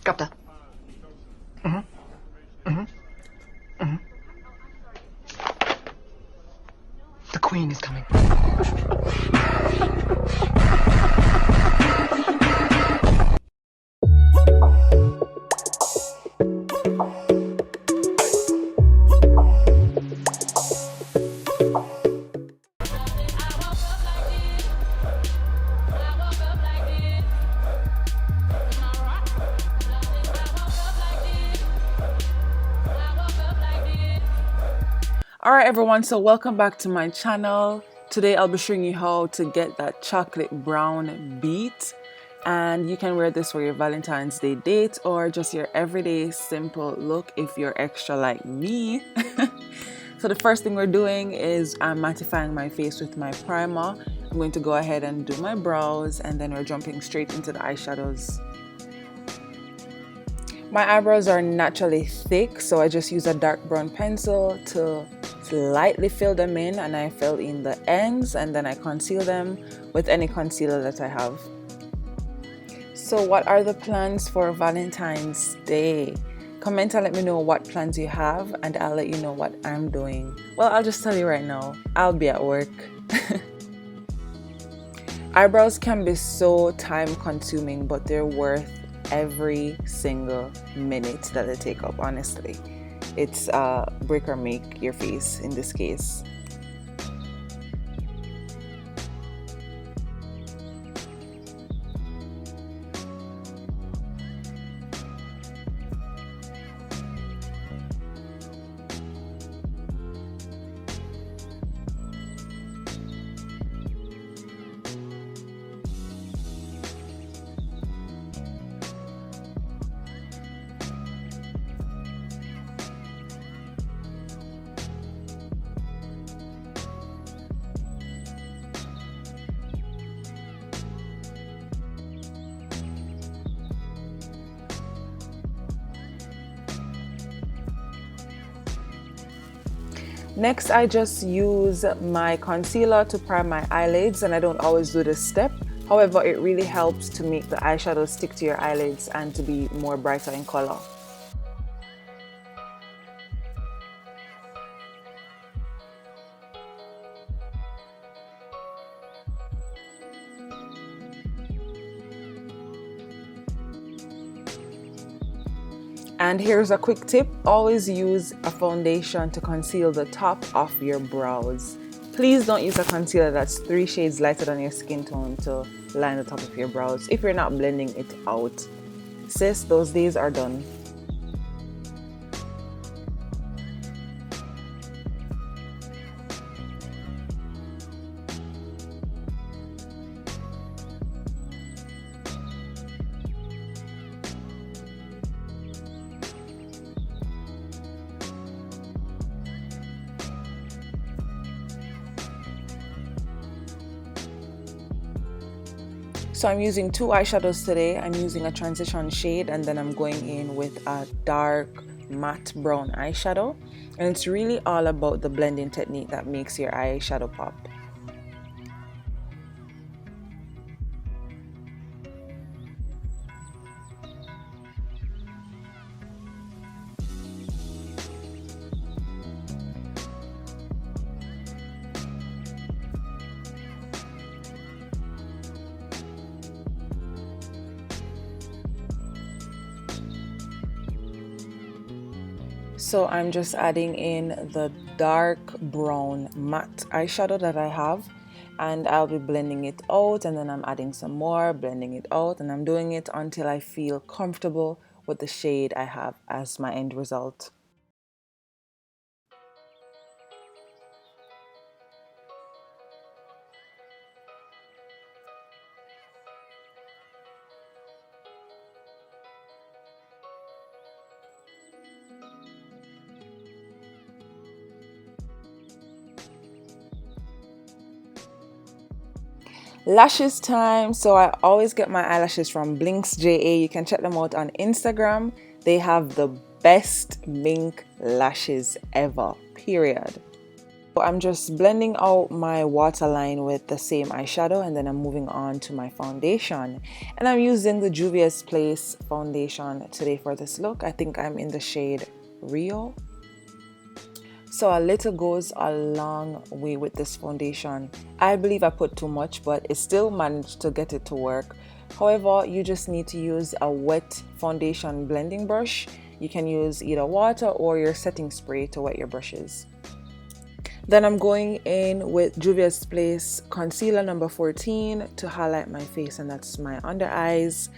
Drop the. The queen is coming. Alright everyone, so welcome back to my channel. Today I'll be showing you how to get that chocolate brown beat, and you can wear this for your Valentine's Day date or just your everyday simple look if you're extra like me. So the first thing we're doing is I'm mattifying my face with my primer. I'm going to go ahead and do my brows, and then we're jumping straight into the eyeshadows. My eyebrows are naturally thick, so I just use a dark brown pencil to lightly fill them in, and I fill in the ends, and then I conceal them with any concealer that I have. So what are the plans for Valentine's Day? Comment and let me know what plans you have, and I'll let you know what I'm doing. Well, I'll just tell you right now, I'll be at work. Eyebrows can be so time consuming, but they're worth every single minute that they take up, honestly. It's break or make your face in this case. Next, I just use my concealer to prime my eyelids, and I don't always do this step. However, it really helps to make the eyeshadow stick to your eyelids and to be more brighter in color. And here's a quick tip, always use a foundation to conceal the top of your brows. Please don't use a concealer that's 3 shades lighter than your skin tone to line the top of your brows if you're not blending it out. Sis, those days are done. So I'm using 2 eyeshadows today. I'm using a transition shade, and then I'm going in with a dark matte brown eyeshadow. And it's really all about the blending technique that makes your eyeshadow pop. So I'm just adding in the dark brown matte eyeshadow that I have, and I'll be blending it out, and then I'm adding some more, blending it out, and I'm doing it until I feel comfortable with the shade I have as my end result. Lashes time. So I always get my eyelashes from Blinks JA. You can check them out on Instagram. They have the best mink lashes ever, period. I'm just blending out my waterline with the same eyeshadow, and then I'm moving on to my foundation. And I'm using the Juvia's Place foundation today for this look. I think I'm in the shade Rio. So a little goes a long way with this foundation. I believe I put too much, but it still managed to get it to work. However, you just need to use a wet foundation blending brush. You can use either water or your setting spray to wet your brushes. Then I'm going in with Juvia's Place concealer number 14 to highlight my face, and that's my under eyes,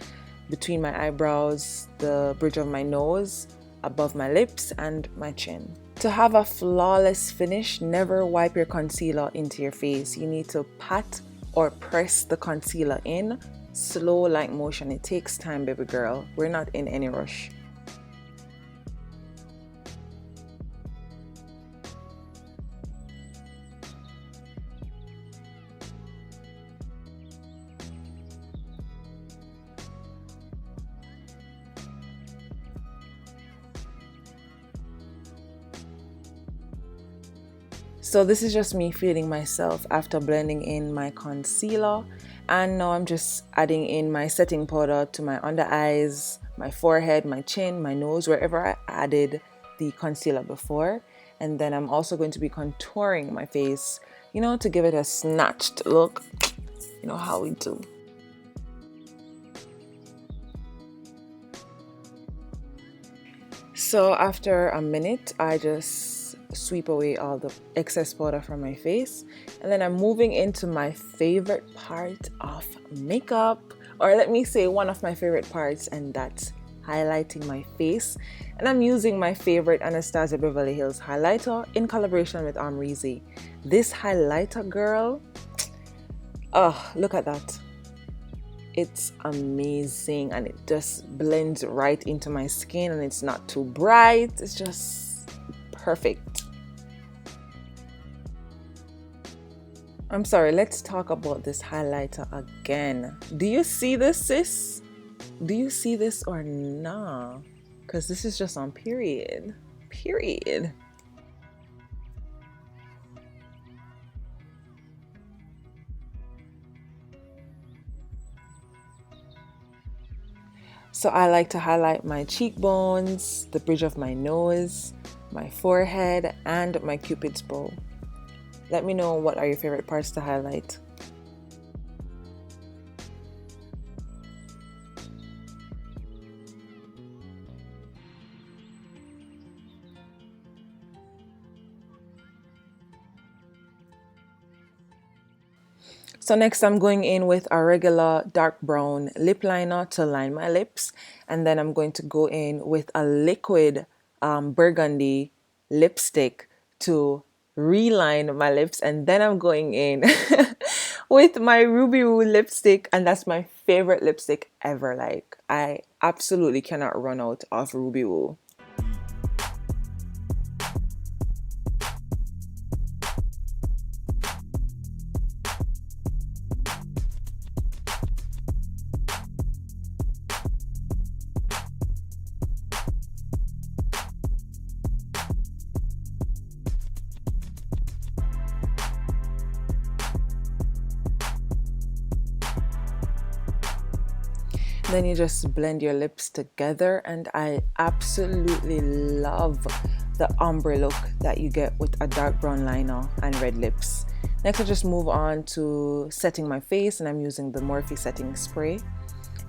between my eyebrows, the bridge of my nose, above my lips, and my chin. To have a flawless finish, never wipe your concealer into your face. You need to pat or press the concealer in, slow like motion. It takes time, baby girl. We're not in any rush. So this is just me feeling myself after blending in my concealer, and now I'm just adding in my setting powder to my under eyes, my forehead, my chin, my nose, wherever I added the concealer before. And then I'm also going to be contouring my face, you know, to give it a snatched look. You know how we do. So after a minute, I just sweep away all the excess powder from my face, and then I'm moving into my favorite part of makeup, or let me say one of my favorite parts, and that's highlighting my face. And I'm using my favorite Anastasia Beverly Hills highlighter in collaboration with Amrezy. This highlighter, girl, oh, look at that. It's amazing, and it just blends right into my skin, and it's not too bright. It's just perfect. I'm sorry, let's talk about this highlighter again. Do you see this, sis? Do you see this or nah? Because this is just on period. Period. So I like to highlight my cheekbones, the bridge of my nose, my forehead, and my Cupid's bow. Let me know what are your favorite parts to highlight. So next I'm going in with a regular dark brown lip liner to line my lips, and then I'm going to go in with a liquid burgundy lipstick to reline my lips, and then I'm going in with my Ruby Woo lipstick, and that's my favorite lipstick ever. Like, I absolutely cannot run out of Ruby Woo. Then you just blend your lips together, and I absolutely love the ombre look that you get with a dark brown liner and red lips. Next, I just move on to setting my face, and I'm using the Morphe setting spray,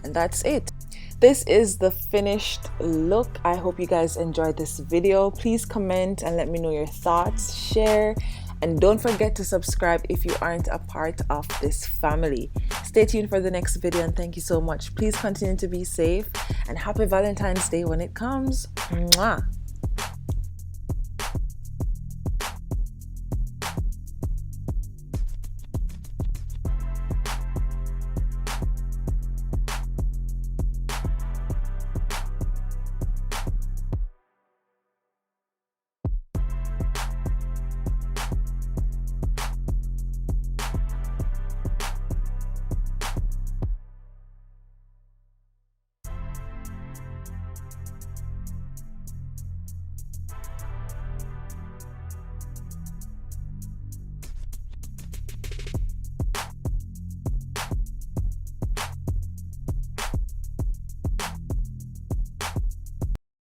and that's it. This is the finished look. I hope you guys enjoyed this video. Please comment and let me know your thoughts, share, and don't forget to subscribe if you aren't a part of this family. Stay tuned for the next video, and thank you so much. Please continue to be safe, and happy Valentine's Day when it comes. Mwah.